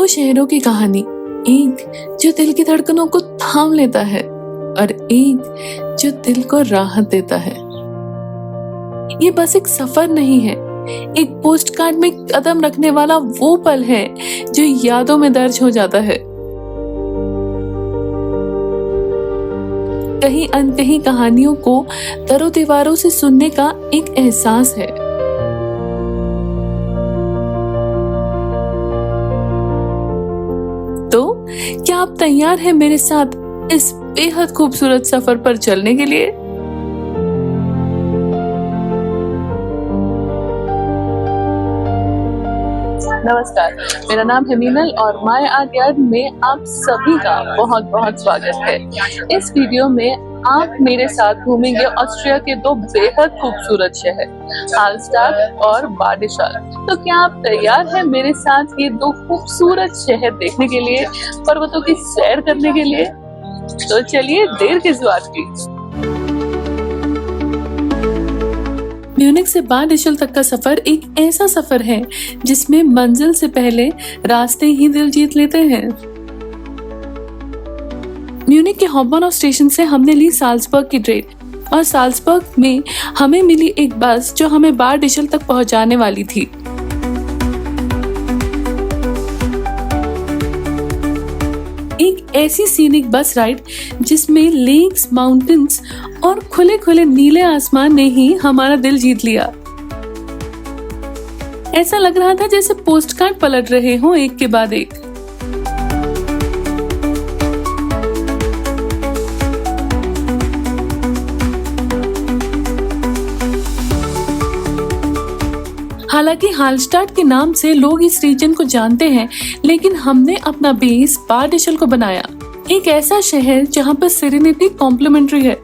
शहरों की कहानी, एक जो दिल की धड़कनों को थाम लेता है और एक जो दिल को राहत देता है। ये बस एक सफर नहीं है, एक पोस्ट कार्ड में कदम रखने वाला वो पल है जो यादों में दर्ज हो जाता है। कहीं अनकही कहानियों को दरों दीवारों से सुनने का एक एहसास है। तो क्या आप तैयार हैं मेरे साथ इस बेहद खूबसूरत सफर पर चलने के लिए? नमस्कार, मेरा नाम है मीनल और माय आर्ट यार्ड में आप सभी का बहुत बहुत स्वागत है। इस वीडियो में आप मेरे साथ घूमेंगे ऑस्ट्रिया के दो बेहद खूबसूरत शहर, हालस्टाड और बार्डिशाल। तो क्या आप तैयार हैं मेरे साथ ये दो खूबसूरत शहर देखने के लिए, पर्वतों की सैर करने के लिए? तो चलिए, देर किस बात की। म्यूनिख से बार्डिशाल तक का सफर एक ऐसा सफर है जिसमें मंजिल से पहले रास्ते ही दिल जीत लेते हैं। म्यूनिख के हॉफबानहोफ स्टेशन से हमने ली साल्जबर्ग की ट्रेन और साल्जबर्ग में हमें मिली एक बस जो हमें बार्डिशाल तक पहुंचाने वाली थी। एक ऐसी सीनिक बस राइड जिसमें लेक्स, माउंटेन्स और खुले खुले नीले आसमान ने ही हमारा दिल जीत लिया। ऐसा लग रहा था जैसे पोस्टकार्ड पलट रहे हों एक के बाद एक। हालांकि हालस्टाड के नाम से लोग इस रीजन को जानते हैं, लेकिन हमने अपना बेस बार्डिशाल को बनाया। एक ऐसा शहर जहां पर सेरेनिटी कॉम्प्लीमेंट्री है।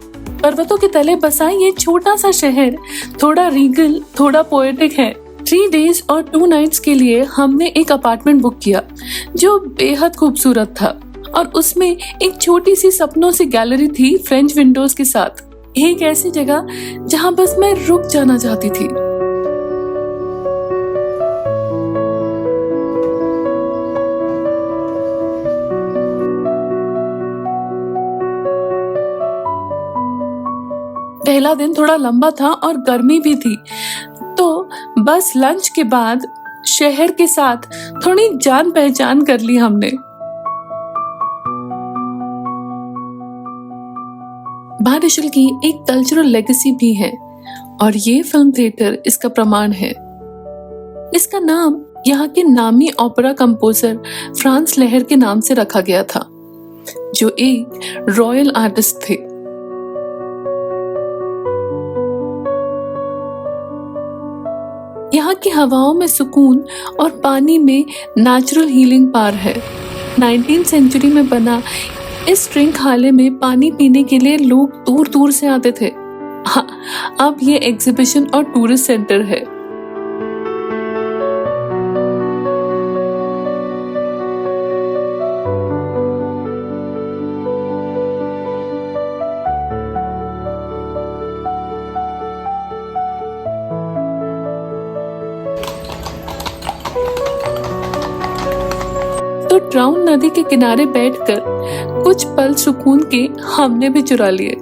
पर्वतों के तले बसा ये छोटा सा शहर थोड़ा रीगल, थोड़ा पोएटिक है। 3 डेज और 2 नाइट्स के लिए हमने एक अपार्टमेंट बुक किया जो बेहद खूबसूरत था और उसमें एक छोटी सी सपनों से गैलरी थी फ्रेंच विंडोज के साथ। एक ऐसी जगह जहां बस मैं रुक जाना चाहती थी। पहला दिन थोड़ा लंबा था और गर्मी भी थी, तो बस लंच के बाद शहर के साथ थोड़ी जान पहचान कर ली हमने। बार्डिशाल की एक कल्चरल लेगेसी भी है और ये फिल्म थिएटर इसका प्रमाण है। इसका नाम यहाँ के नामी ओपेरा कंपोजर फ्रांस लहर के नाम से रखा गया था, जो एक रॉयल आर्टिस्ट थे। यहाँ की हवाओं में सुकून और पानी में नेचुरल हीलिंग पार है। 19th सेंचुरी में बना इस ड्रिंक हाले में पानी पीने के लिए लोग दूर दूर से आते थे। हाँ, अब ये एग्जीबिशन और टूरिस्ट सेंटर है। तो ट्राउन नदी के किनारे बैठकर कुछ पल सुकून के हमने भी चुरा लिए।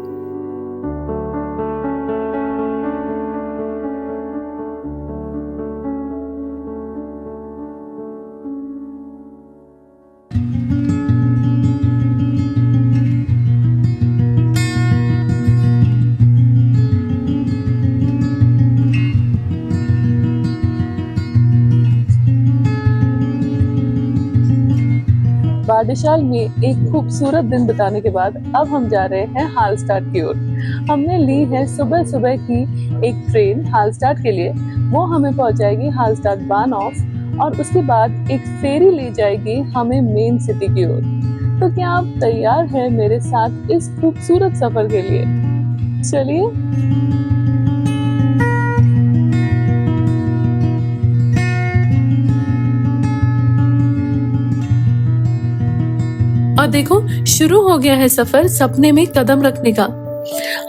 बार्डिशाल में एक खूबसूरत दिन बिताने के बाद अब हम जा रहे हैं हालस्टाड की ओर। हमने ली है सुबह सुबह की एक ट्रेन हालस्टाड के लिए। वो हमें पहुंचाएगी हालस्टाड बाहनहोफ और उसके बाद एक फेरी ले जाएगी हमें मेन सिटी की ओर। तो क्या आप तैयार हैं मेरे साथ इस खूबसूरत सफर के लिए? चलिए। और देखो, शुरू हो गया है सफर सपने में कदम रखने का।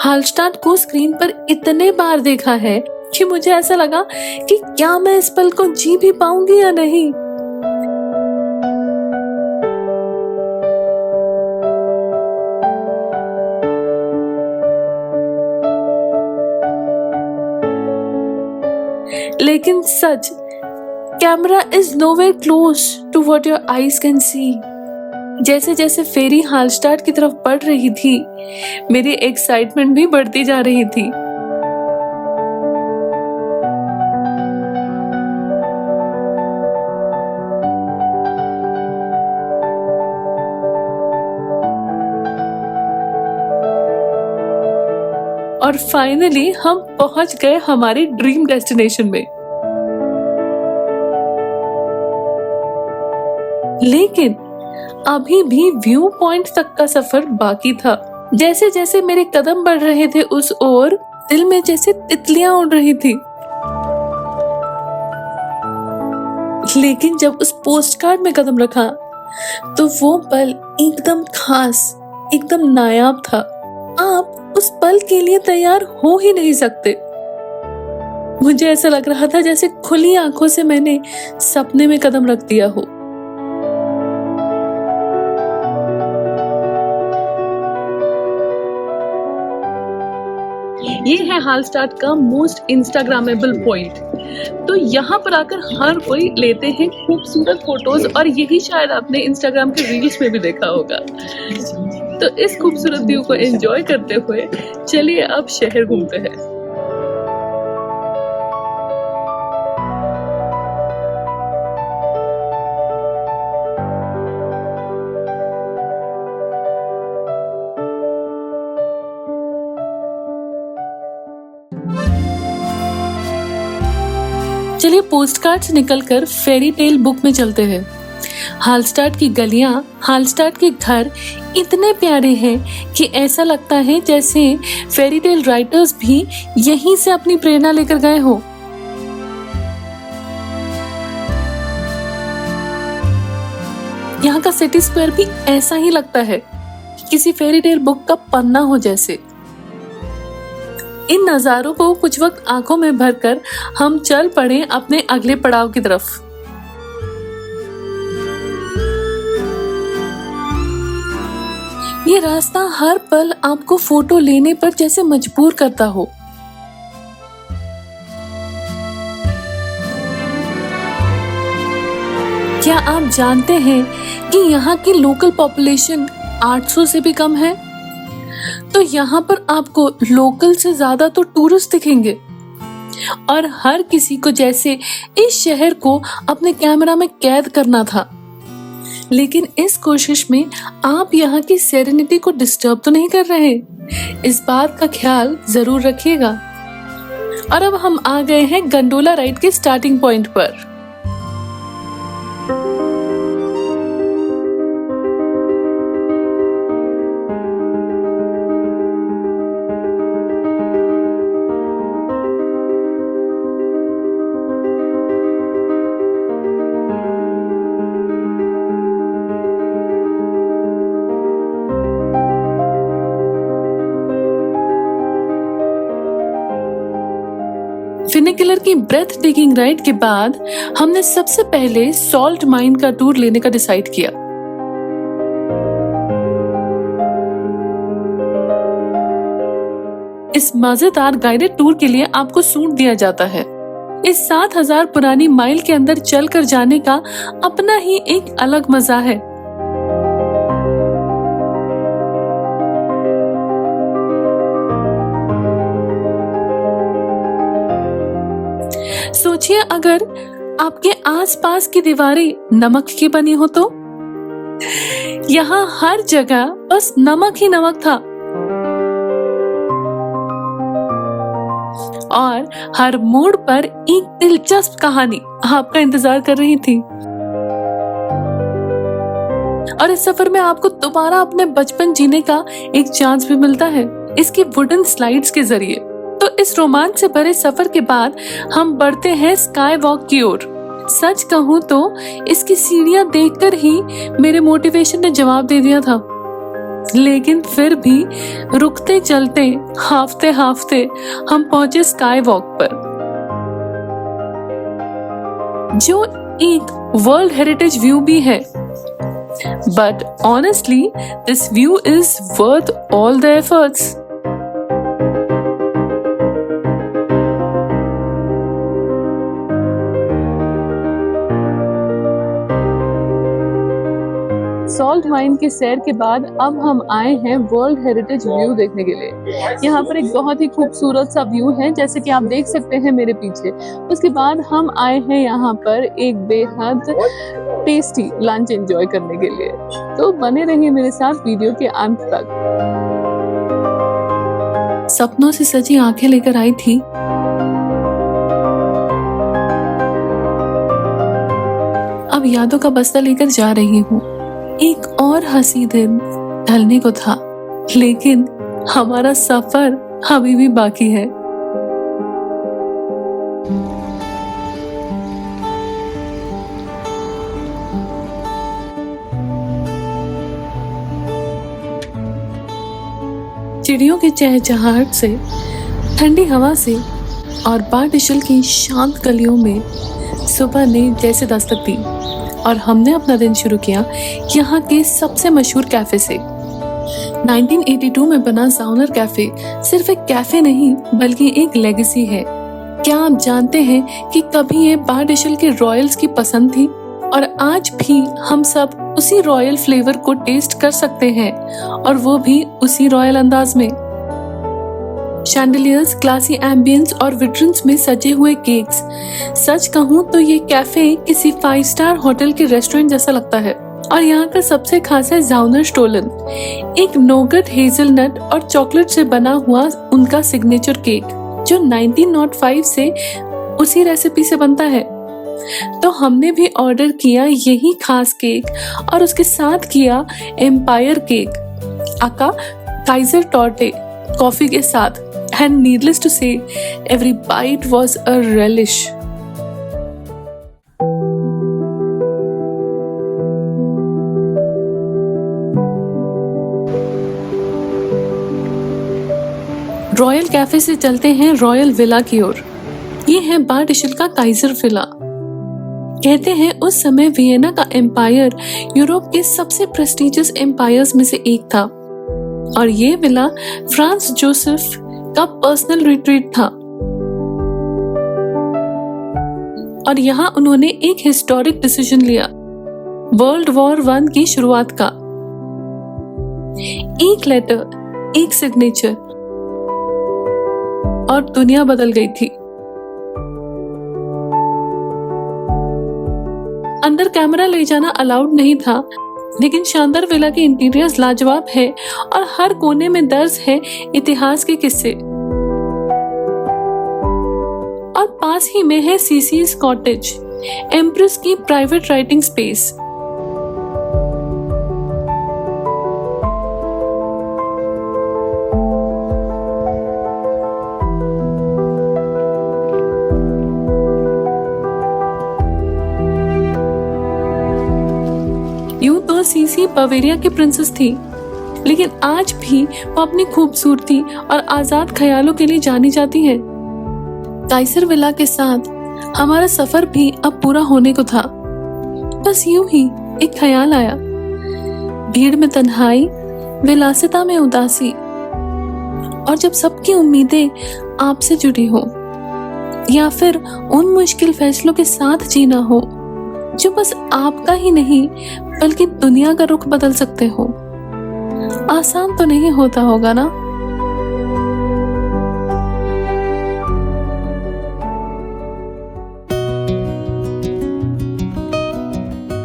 हालस्टाड को स्क्रीन पर इतने बार देखा है कि मुझे ऐसा लगा कि क्या मैं इस पल को जी भी पाऊंगी या नहीं। लेकिन सच, camera is nowhere close to what your eyes can see. जैसे जैसे फेरी हालस्टाड की तरफ बढ़ रही थी, मेरी एक्साइटमेंट भी बढ़ती जा रही थी। और फाइनली हम पहुंच गए हमारी ड्रीम डेस्टिनेशन में। लेकिन अभी भी व्यू पॉइंट तक का सफर बाकी था। जैसे जैसे मेरे कदम बढ़ रहे थे उस ओर, दिल में जैसे तितलियां उड़ रही थी। लेकिन जब उस पोस्टकार्ड में कदम रखा तो वो पल एकदम खास, एकदम नायाब था। आप उस पल के लिए तैयार हो ही नहीं सकते। मुझे ऐसा लग रहा था जैसे खुली आंखों से मैंने सपने में कदम रख दिया हो। ये है हालस्टाड का मोस्ट इंस्टाग्रामेबल पॉइंट। तो यहाँ पर आकर हर कोई लेते हैं खूबसूरत फोटोज, और यही शायद आपने इंस्टाग्राम के रील्स में भी देखा होगा। तो इस खूबसूरत व्यू को एंजॉय करते हुए चलिए अब शहर घूमते हैं। चलिए पोस्टकार्ड से निकलकर फेरी टेल बुक में चलते हैं। हालस्टाड की गलियां, हालस्टाड के घर इतने प्यारे हैं कि ऐसा लगता है जैसे फेरी टेल राइटर्स भी यहीं से अपनी प्रेरणा लेकर गए हो। यहाँ का सिटी स्क्वायर भी ऐसा ही लगता है, किसी फेरी टेल बुक का पन्ना हो जैसे। इन नजारों को कुछ वक्त आंखों में भरकर हम चल पड़े अपने अगले पड़ाव की तरफ। ये रास्ता हर पल आपको फोटो लेने पर जैसे मजबूर करता हो। क्या आप जानते हैं कि यहाँ की लोकल पॉपुलेशन 800 से भी कम है? तो यहाँ पर आपको लोकल से ज्यादा तो टूरिस्ट दिखेंगे, और हर किसी को जैसे इस शहर को अपने कैमरा में कैद करना था। लेकिन इस कोशिश में आप यहाँ की सेरेनिटी को डिस्टर्ब तो नहीं कर रहे, इस बात का ख्याल जरूर रखिएगा। और अब हम आ गए हैं गंडोला राइड के स्टार्टिंग पॉइंट पर। फिनिकुलर की ब्रेथ टेकिंग राइड के बाद हमने सबसे पहले सॉल्ट माइन का टूर लेने का डिसाइड किया। इस मजेदार गाइडेड टूर के लिए आपको सूट दिया जाता है। इस 7000 पुरानी माइल के अंदर चलकर जाने का अपना ही एक अलग मजा है। सोचिए अगर आपके आसपास की दीवारें नमक की बनी हो तो। यहाँ हर जगह बस नमक ही नमक था, और हर मोड़ पर एक दिलचस्प कहानी आपका इंतजार कर रही थी। और इस सफर में आपको दोबारा अपने बचपन जीने का एक चांस भी मिलता है, इसकी वुडन स्लाइड्स के जरिए। तो इस रोमांच से भरे सफर के बाद हम बढ़ते हैं स्काई वॉक की ओर। सच कहूँ तो इसकी सीढ़ियां देखकर ही मेरे मोटिवेशन ने जवाब दे दिया था। लेकिन फिर भी रुकते चलते, हाफते हाफते हम पहुंचे स्काई वॉक पर, जो एक वर्ल्ड हेरिटेज व्यू भी है। But honestly this view is worth all the efforts. Salt mine की सैर के बाद अब हम आए हैं वर्ल्ड हेरिटेज व्यू देखने के लिए। यहाँ पर एक बहुत ही खूबसूरत सा व्यू है, जैसे कि आप देख सकते हैं मेरे पीछे। उसके बाद हम आए हैं यहाँ पर एक बेहद टेस्टी लंच एंजॉय करने के लिए। तो बने रहिए मेरे साथ वीडियो के अंत तक। सपनों से सजी आंखें लेकर आई थी, अब यादों का बस्ता लेकर जा रही हूँ। एक और हंसी दिन ढलने को था, लेकिन हमारा सफर अभी भी बाकी है। चिड़ियों की चहचहाहट से, ठंडी हवा से और बारडिशल की शांत गलियों में सुबह ने जैसे दस्तक दी और हमने अपना दिन शुरू किया यहाँ के सबसे मशहूर कैफे से। 1982 में बना ज़ाउनर कैफे सिर्फ एक कैफे नहीं बल्कि एक लेगेसी है। क्या आप जानते हैं कि कभी ये बारडिशल के रॉयल्स की पसंद थी और आज भी हम सब उसी रॉयल फ्लेवर को टेस्ट कर सकते हैं, और वो भी उसी रॉयल अंदाज में। शैंडलियर्स, क्लासी एम्बियंस और विट्रिन्स में सजे हुए केक्स। सच कहूँ तो ये कैफे किसी 5 स्टार होटल के रेस्टोरेंट जैसा लगता है। और यहाँ का सबसे खास है ज़ाउनर स्टोलन, एक नोगट, हेजलनट और चॉकलेट से बना हुआ उनका सिग्नेचर केक, जो 1905 से उसी रेसिपी से बनता है। तो हमने भी ऑर्डर किया यही खास केक और उसके साथ किया एम्पायर केक, आका काइजर टॉर्टे कॉफी के साथ। And needless to say, every bite was a relish. Royal cafe से चलते हैं रॉयल विला की ओर। ये है बारडिशल का काइजर विला। कहते हैं उस समय वियना का एम्पायर यूरोप के सबसे प्रेस्टिजियस एम्पायर्स में से एक था, और ये विला फ्रांस जोसेफ का पर्सनल रिट्रीट था। और यहाँ उन्होंने एक हिस्टोरिक डिसीजन लिया, वर्ल्ड वॉर 1 की शुरुआत का। एक लेटर, एक सिग्नेचर और दुनिया बदल गई थी। अंदर कैमरा ले जाना अलाउड नहीं था, लेकिन शानदार विला के इंटीरियर्स लाजवाब है और हर कोने में दर्ज है इतिहास के किस्से। और पास ही में है सीसीज कॉटेज, एम्प्रेस की प्राइवेट राइटिंग स्पेस। यूं तो सीसी बवेरिया की प्रिंसेस थी, लेकिन आज भी वो अपनी खूबसूरती और आजाद ख्यालों के लिए जानी जाती है। काइजर विला के साथ हमारा सफर भी अब पूरा होने को था। बस यूं ही एक ख्याल आया, भीड़ में तन्हाई, विलासिता में उदासी, और जब सबकी उम्मीदें आपसे जुड़ी हो, या फिर उन मुश्किल फैसलों के साथ जीना हो जो बस आपका ही नहीं बल्कि दुनिया का रुख बदल सकते हो। आसान तो नहीं होता होगा ना।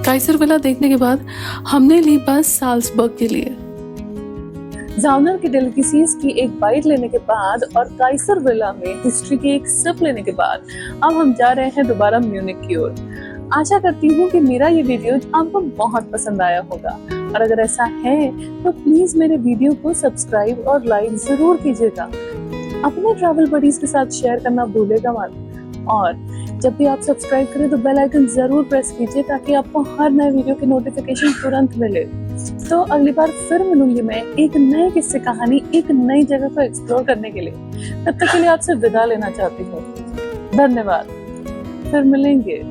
काइजर विला देखने के बाद हमने ली बस साल्सबर्ग के लिए। ज़ाउनर की डेलिकेसीज की एक बाइट लेने के बाद और काइजर विला में हिस्ट्री की एक सिप लेने के बाद अब हम जा रहे हैं दोबारा म्यूनिक की ओर। आशा करती हूँ कि मेरा ये वीडियो आपको बहुत पसंद आया होगा, और अगर ऐसा है तो प्लीज मेरे वीडियो को सब्सक्राइब और लाइक जरूर कीजिएगा। अपने ट्रैवल बडीज के साथ शेयर करना भूलेगा मत, और जब भी आप सब्सक्राइब करें तो बेल आइकन जरूर प्रेस कीजिए ताकि आपको हर नए वीडियो की नोटिफिकेशन तुरंत मिले। तो अगली बार फिर मिलूंगी मैं एक नए किस्से कहानी, एक नई जगह को एक्सप्लोर करने के लिए। तब तक के लिए आपसे विदा लेना चाहती हूँ। धन्यवाद, फिर मिलेंगे।